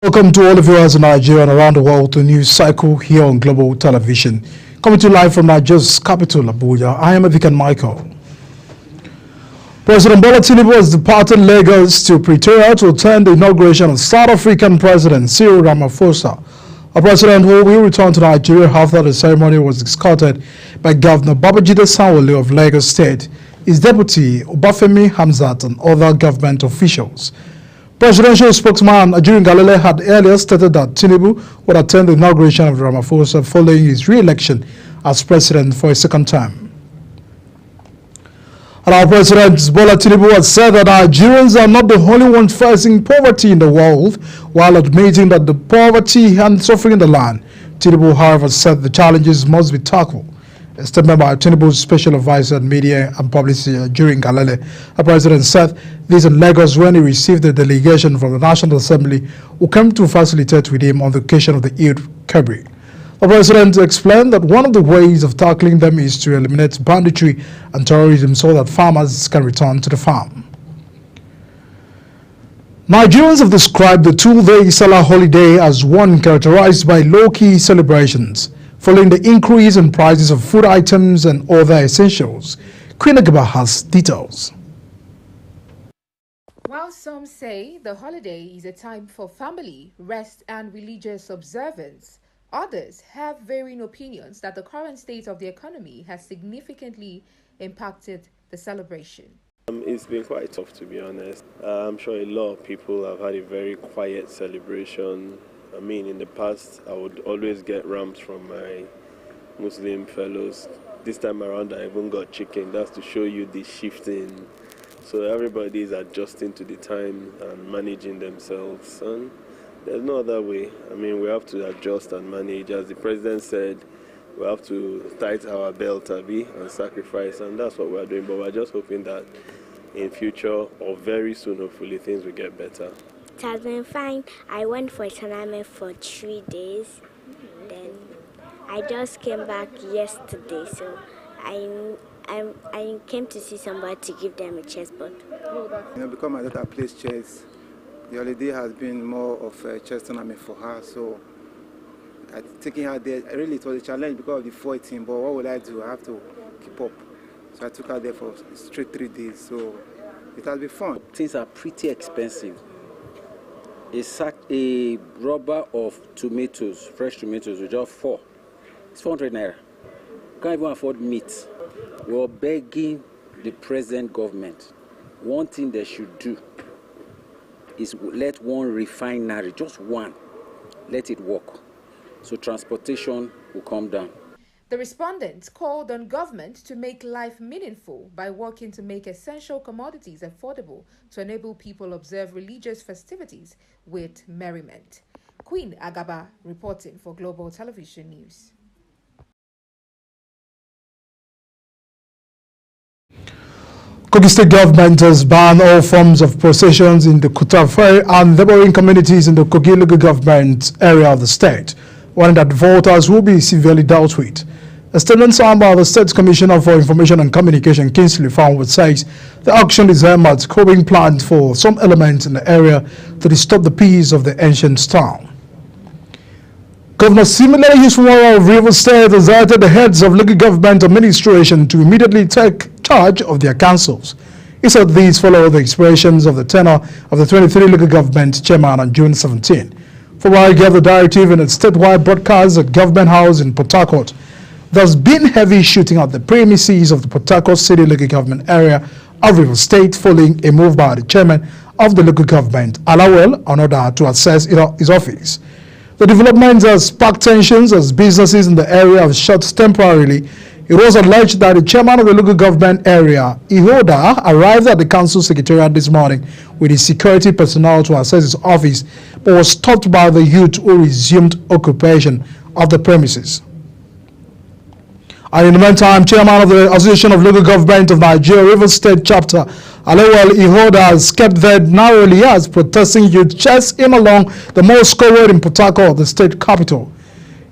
Welcome to all of viewers in Nigeria and around the world to news cycle here on Global Television. Coming to you live from Nigeria's capital, Abuja. I am Avikan Michael. President Bola Tinubu has departed Lagos to Pretoria to attend the inauguration of South African President Cyril Ramaphosa. A president who will return to Nigeria after the ceremony was escorted by Governor Babajide Sanwo-Olu of Lagos State, his deputy Obafemi Hamzat and other government officials. Presidential spokesman Ajirin Galile had earlier stated that Tinubu would attend the inauguration of Ramaphosa following his re-election as president for a second time. And our President Bola Tinubu has said that Nigerians are not the only ones facing poverty in the world, while admitting that the poverty and suffering in the land. Tinubu, however, said the challenges must be tackled. A statement by Tinubu's special advisor on media and publicity, Ajirin Galile. The president said this in Lagos when he received a delegation from the National Assembly who came to facilitate with him on the occasion of the Eid Kabir. The president explained that one of the ways of tackling them is to eliminate banditry and terrorism so that farmers can return to the farm. Nigerians have described the two-day Salah holiday as one characterized by low-key celebrations, following the increase in prices of food items and other essentials. Queen Agaba has details. While some say the holiday is a time for family, rest and religious observance, others have varying opinions that the current state of the economy has significantly impacted the celebration. It's been quite tough, to be honest. I'm sure a lot of people have had a very quiet celebration. I mean, in the past, I would always get ramps from my Muslim fellows. This time around, I even got chicken. That's to show you the shifting. So everybody is adjusting to the time and managing themselves. And there's no other way. I mean, we have to adjust and manage. As the president said, we have to tighten our belt a bit and sacrifice, and that's what we're doing. But we're just hoping that in future, or very soon, hopefully, things will get better. It has been fine. I went for a tournament for 3 days. Then I just came back yesterday, so I came to see somebody to give them a chessboard. Because my daughter plays chess, the holiday has been more of a chess tournament for her, so taking her there, really it was a challenge because of the fighting, but what would I do? I have to keep up. So I took her there for straight 3 days, so it has been fun. Things are pretty expensive. A rubber of tomatoes, fresh tomatoes, with just 4. It's 400 naira. Can't even afford meat. We're begging the present government. One thing they should do is let one refinery, just one, let it work. So transportation will come down. The respondents called on government to make life meaningful by working to make essential commodities affordable to enable people observe religious festivities with merriment. Queen Agaba reporting for Global Television News. Kogi State government has banned all forms of processions in the Kutafari and neighboring communities in the Kogi local government area of the state, warning that voters will be severely dealt with. A statement signed by the State Commissioner for Information and Communication, Kingsley Farnwood, says the action is aimed at curbing plans for some elements in the area to disturb the peace of the ancient town. Governor Similayo Yusufari of Rivers State has urged the heads of local government administration to immediately take charge of their councils. He said these follow the expirations of the tenure of the 23 local government chairman on June 17. February gave the directive in its statewide broadcast at Government House in Port Harcourt. There's been heavy shooting at the premises of the Port Harcourt City local government area of Rivers State following a move by the chairman of the local government, Alawel, in order to access his office. The development has sparked tensions as businesses in the area have shut temporarily. It was alleged that the chairman of the local government area, Ihoda, arrived at the council secretariat this morning with his security personnel to access his office, but was stopped by the youth who resumed occupation of the premises. And in the meantime, chairman of the Association of Local Government of Nigeria, Rivers State Chapter, Alawel Ihoda, has kept there narrowly as protesting youth chased him along the Moscow Road in Port Harcourt, the state capital.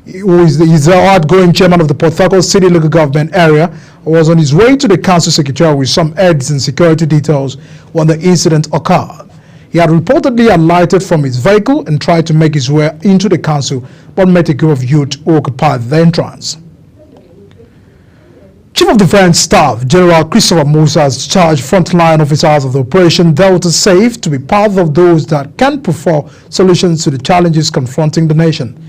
Who is the outgoing chairman of the Port Harcourt City local government area, was on his way to the council secretariat with some heads and security details when the incident occurred. He had reportedly alighted from his vehicle and tried to make his way into the council, but met a group of youth who occupied the entrance. Chief of Defense Staff General Christopher Musa has charged frontline officers of the Operation Delta Safe to be part of those that can provide solutions to the challenges confronting the nation.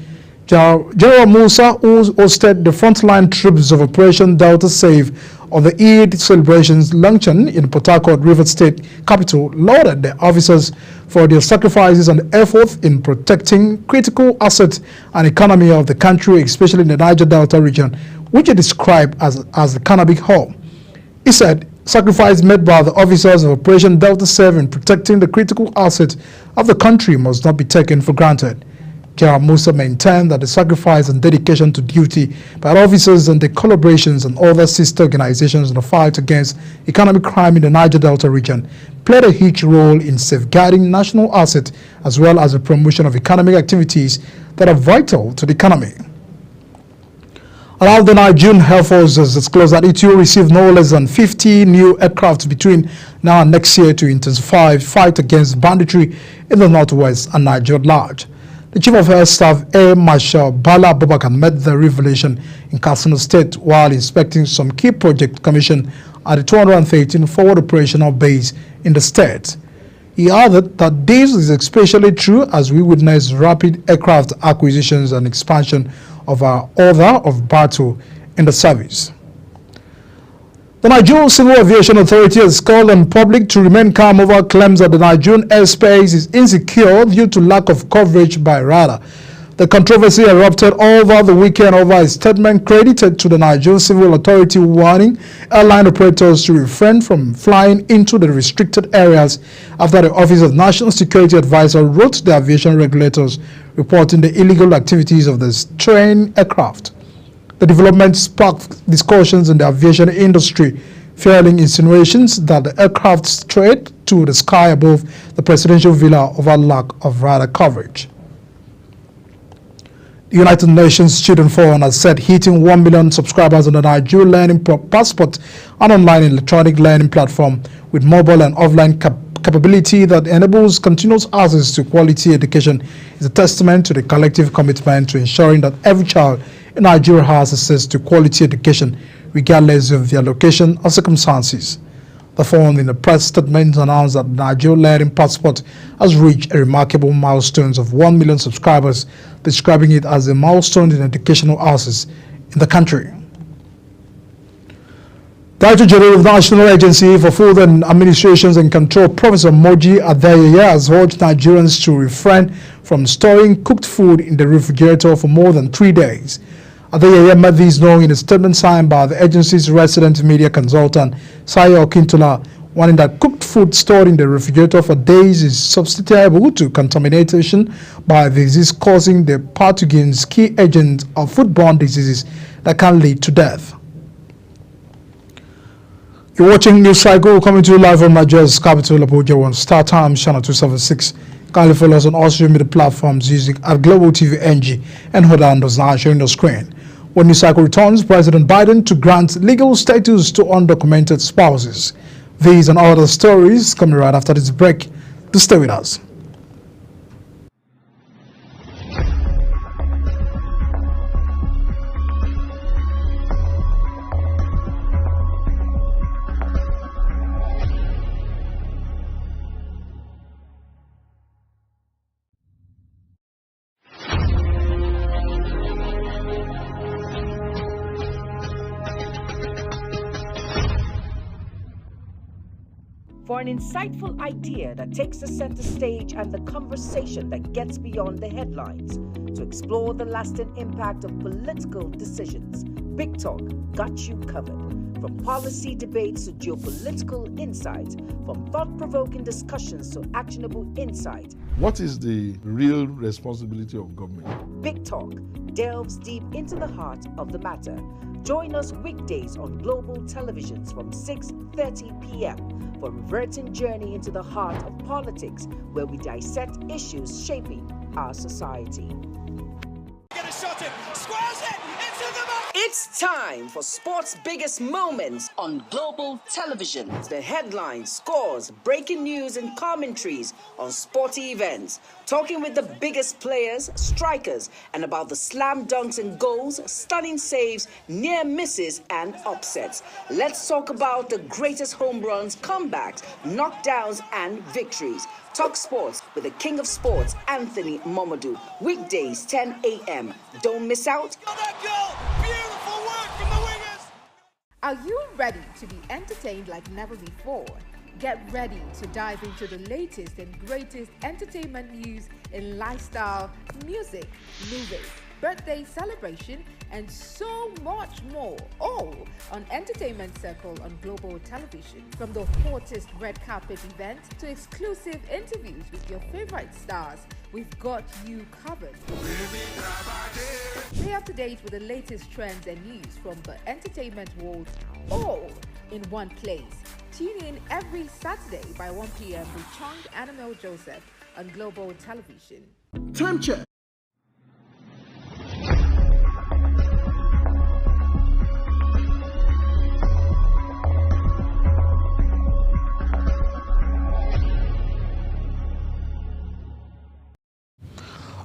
General Musa, who hosted the frontline troops of Operation Delta Safe on the Eid celebrations luncheon in Port Harcourt, Rivers State capital, lauded the officers for their sacrifices and efforts in protecting critical assets and economy of the country, especially in the Niger Delta region, which he described as the cannabis hub. He said, sacrifice made by the officers of Operation Delta 7 in protecting the critical assets of the country must not be taken for granted. General Musa maintained that the sacrifice and dedication to duty by officers and the collaborations and other sister organizations in the fight against economic crime in the Niger Delta region played a huge role in safeguarding national assets as well as the promotion of economic activities that are vital to the economy. Around the Nigerian Air Force has disclosed that it will receive no less than 50 new aircraft between now and next year to intensify fight against banditry in the northwest and Nigeria at large. The Chief of Air Staff, Air Marshal Bala Abubakar, made the revelation in Katsina State while inspecting some key project commissioned at the 213 Forward Operational Base in the state. He added that this is especially true as we witness rapid aircraft acquisitions and expansion of our order of battle in the service. The Nigerian Civil Aviation Authority has called on public to remain calm over claims that the Nigerian airspace is insecure due to lack of coverage by radar. The controversy erupted over the weekend over a statement credited to the Nigerian Civil Authority warning airline operators to refrain from flying into the restricted areas after the Office of National Security Advisor wrote the aviation regulators reporting the illegal activities of the straying aircraft. The development sparked discussions in the aviation industry, fueling insinuations that the aircraft strayed to the sky above the presidential villa over lack of radar coverage. The United Nations Student Forum has said hitting 1 million subscribers on the Nigerian Learning Passport, an online electronic learning platform with mobile and offline capability that enables continuous access to quality education, is a testament to the collective commitment to ensuring that every child in Nigeria has access to quality education, regardless of their location or circumstances. The forum in the press statement announced that the Nigerian Learning Passport has reached a remarkable milestone of 1 million subscribers, describing it as a milestone in educational access in the country. Director General of the National Agency for Food and Administrations and Control, Professor Moji Adeyeye, has urged Nigerians to refrain from storing cooked food in the refrigerator for more than 3 days. Adeyeye made this known in a statement signed by the agency's resident media consultant, Sayo Okintola, warning that cooked food stored in the refrigerator for days is susceptible to contamination by disease, causing the pathogens key agent of foodborne diseases that can lead to death. You're watching News Cycle, coming to you live from Nigeria's capital, Abuja, on Star Times Channel 276. Kindly follow us on all social media platforms using Global TV NG and hold on those now showing the screen. When News Cycle returns, President Biden to grant legal status to undocumented spouses. These and other stories coming right after this break. To stay with us. For an insightful idea that takes the center stage and the conversation that gets beyond the headlines, to explore the lasting impact of political decisions, Big Talk got you covered. From policy debates to geopolitical insights, from thought-provoking discussions to actionable insight. What is the real responsibility of government? Big Talk delves deep into the heart of the matter. Join us weekdays on global televisions from 6:30 p.m. for a reverting journey into the heart of politics, where we dissect issues shaping our society. Get a shot in, squares it into the back. It's time for sports' biggest moments on global television. The headlines, scores, breaking news, and commentaries on sporty events. Talking with the biggest players, strikers, and about the slam dunks and goals, stunning saves, near misses, and upsets. Let's talk about the greatest home runs, comebacks, knockdowns, and victories. Talk sports with the king of sports, Anthony Momadou. Weekdays, 10 a.m. Don't miss out. Are you ready to be entertained like never before? Get ready to dive into the latest and greatest entertainment news in lifestyle, music, movies, birthday celebration, and so much more. All on Entertainment Circle on Global Television. From the hottest red carpet events to exclusive interviews with your favorite stars, we've got you covered. Stay up to date with the latest trends and news from the entertainment world, all in one place. Tune in every Saturday by 1 p.m. with Chung Annabelle Joseph on Global Television. Time check.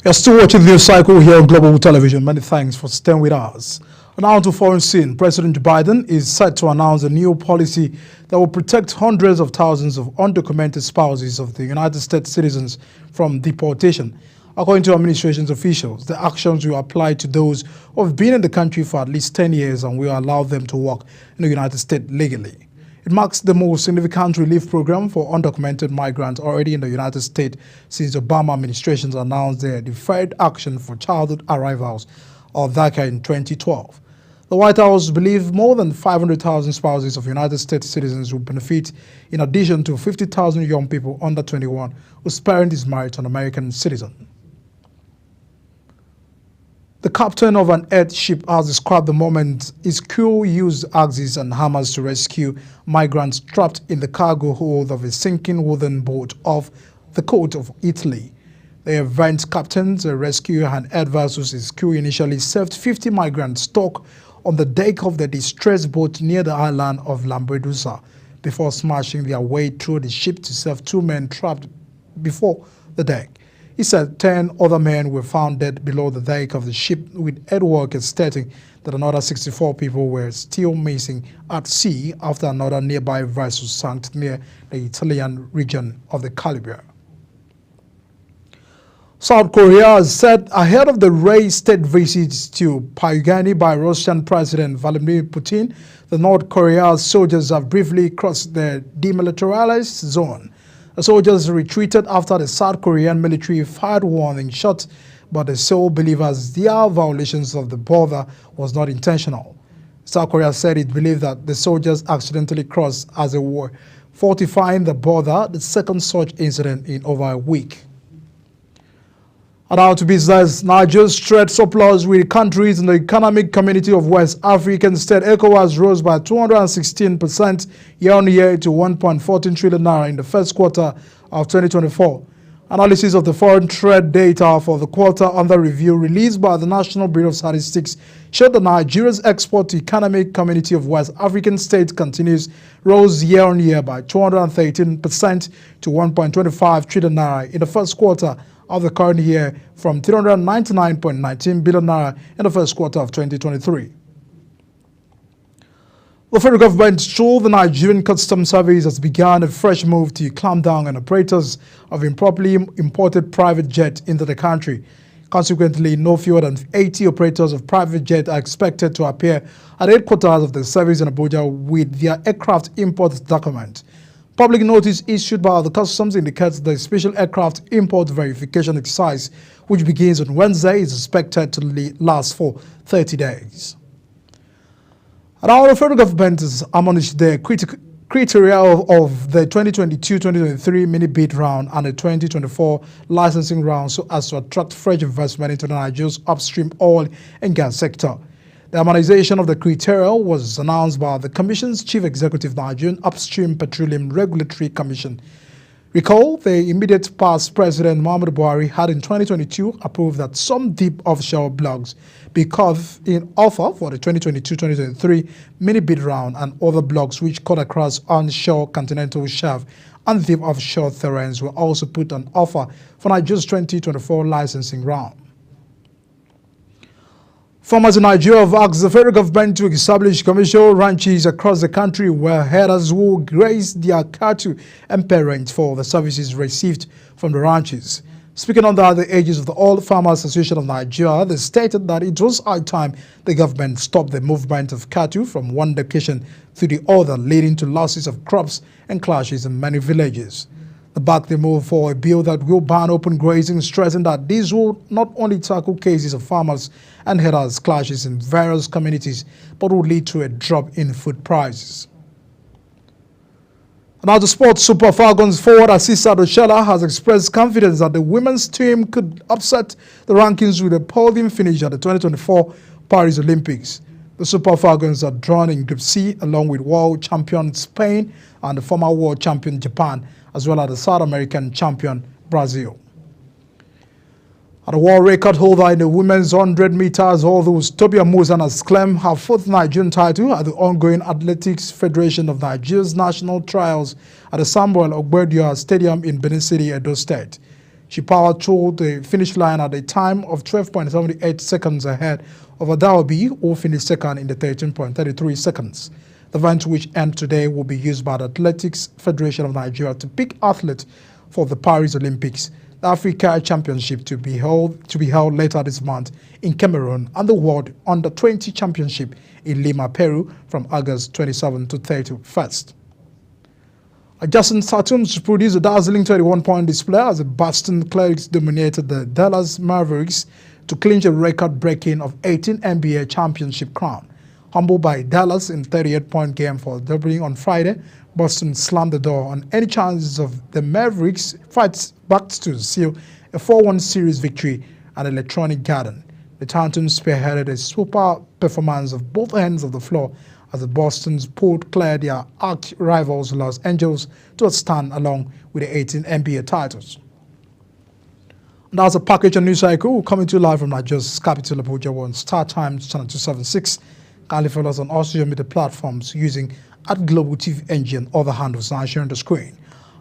You're still watching the news cycle here on Global Television. Many thanks for staying with us. Now to foreign scene. President Biden is set to announce a new policy that will protect hundreds of thousands of undocumented spouses of the United States citizens from deportation. According to administration's officials, the actions will apply to those who have been in the country for at least 10 years and will allow them to work in the United States legally. It marks the most significant relief program for undocumented migrants already in the United States since the Obama administration announced their deferred action for childhood arrivals, or DACA, in 2012. The White House believes more than 500,000 spouses of United States citizens will benefit, in addition to 50,000 young people under 21 whose parent is married to an American citizen. The captain of an Earth ship has described the moment his crew used axes and hammers to rescue migrants trapped in the cargo hold of a sinking wooden boat off the coast of Italy. The event captain's rescue and Earth versus his crew initially saved 50 migrants stuck on the deck of the distressed boat near the island of Lampedusa before smashing their way through the ship to save 2 men trapped before the deck. He said 10 other men were found dead below the deck of the ship, with aid workers stating that another 64 people were still missing at sea after another nearby vessel sank near the Italian region of the Calabria. South Korea has said ahead of the Ray state visit to Pyongyang by Russian President Vladimir Putin, the North Korea's soldiers have briefly crossed the demilitarized zone. The soldiers retreated after the South Korean military fired warning shots, but the Seoul believes their violations of the border was not intentional. South Korea said it believed that the soldiers accidentally crossed as they were fortifying the border, the second such incident in over a week. And now to business. Nigeria's trade surplus with countries in the Economic Community of West African States, ECOWAS, rose by 216% year-on-year to 1.14 trillion naira in the first quarter of 2024. Analysis of the foreign trade data for the quarter under review released by the National Bureau of Statistics showed that Nigeria's export to Economic Community of West African States continues rose year-on-year by 213% to 1.25 trillion naira in the first quarter of the current year from 399.19 billion naira in the first quarter of 2023. The federal government told the Nigerian Customs Service has begun a fresh move to clamp down on operators of improperly imported private jets into the country. Consequently, no fewer than 80 operators of private jets are expected to appear at the headquarters of the service in Abuja with their aircraft import document. Public notice issued by the Customs indicates the special aircraft import verification exercise, which begins on Wednesday, is expected to last for 30 days. And our federal government has admonished the criteria of the 2022-2023 mini-bid round and the 2024 licensing round so as to attract fresh investment into Nigeria's upstream oil and gas sector. The harmonization of the criteria was announced by the Commission's Chief Executive, Nigerian Upstream Petroleum Regulatory Commission. Recall, the immediate past President Muhammadu Buhari had in 2022 approved that some deep offshore blocks be carved in offer for the 2022-2023 mini bid round, and other blocks which cut across onshore continental shelf and deep offshore terrains were also put on offer for Nigeria's 2024 licensing round. Farmers in Nigeria have asked the federal government to establish commercial ranches across the country where herders will graze their cattle and pay rent for the services received from the ranches. Speaking under the aegis of the All Farmers Association of Nigeria, they stated that it was high time the government stopped the movement of cattle from one location to the other, leading to losses of crops and clashes in many villages. They backed the move for a bill that will ban open grazing, stressing that this will not only tackle cases of farmers and herders clashes in various communities, but will lead to a drop in food prices. Now to sports, Super Falcons forward Asisa Doshela has expressed confidence that the women's team could upset the rankings with a podium finish at the 2024 Paris Olympics. The Super Falcons are drawn in Group C along with world champion Spain and the former world champion Japan, as well as the South American champion Brazil. And the world record holder in the women's 100 meters hurdles, Tobias Musan, has claimed her fourth Nigerian title at the ongoing Athletics Federation of Nigeria's national trials at the Samuel Ogbedia Stadium in Benin City, Edo State. She powered through the finish line at a time of 12.78 seconds ahead of Adaobi, who finished second in the 13.33 seconds. The event, which ends today, will be used by the Athletics Federation of Nigeria to pick athletes for the Paris Olympics, the Africa Championship to be held later this month in Cameroon, and the World Under-20 Championship in Lima, Peru from August 27 to 31st. Adjacent Satums produced a dazzling 31-point display as the Boston Celtics dominated the Dallas Mavericks to clinch a record-breaking of 18 NBA championship crown. Humbled by Dallas in 38-point game for doubling on Friday, Boston slammed the door on any chances of the Mavericks fights back to seal a 4-1 series victory at Electronic Garden. The Titans spearheaded a super performance of both ends of the floor as the Boston's pulled clear their arch rivals Los Angeles to a stand along with the 18 NBA titles. And that's a package on News Cycle coming to you live from Nigeria's capital, Abuja, on Star Times Channel 276. Kindly follow us on all social media platforms using @Global TV NG and other handles now sharing on the screen.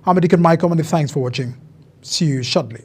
I'm Adikan Michael, and thanks for watching. See you shortly.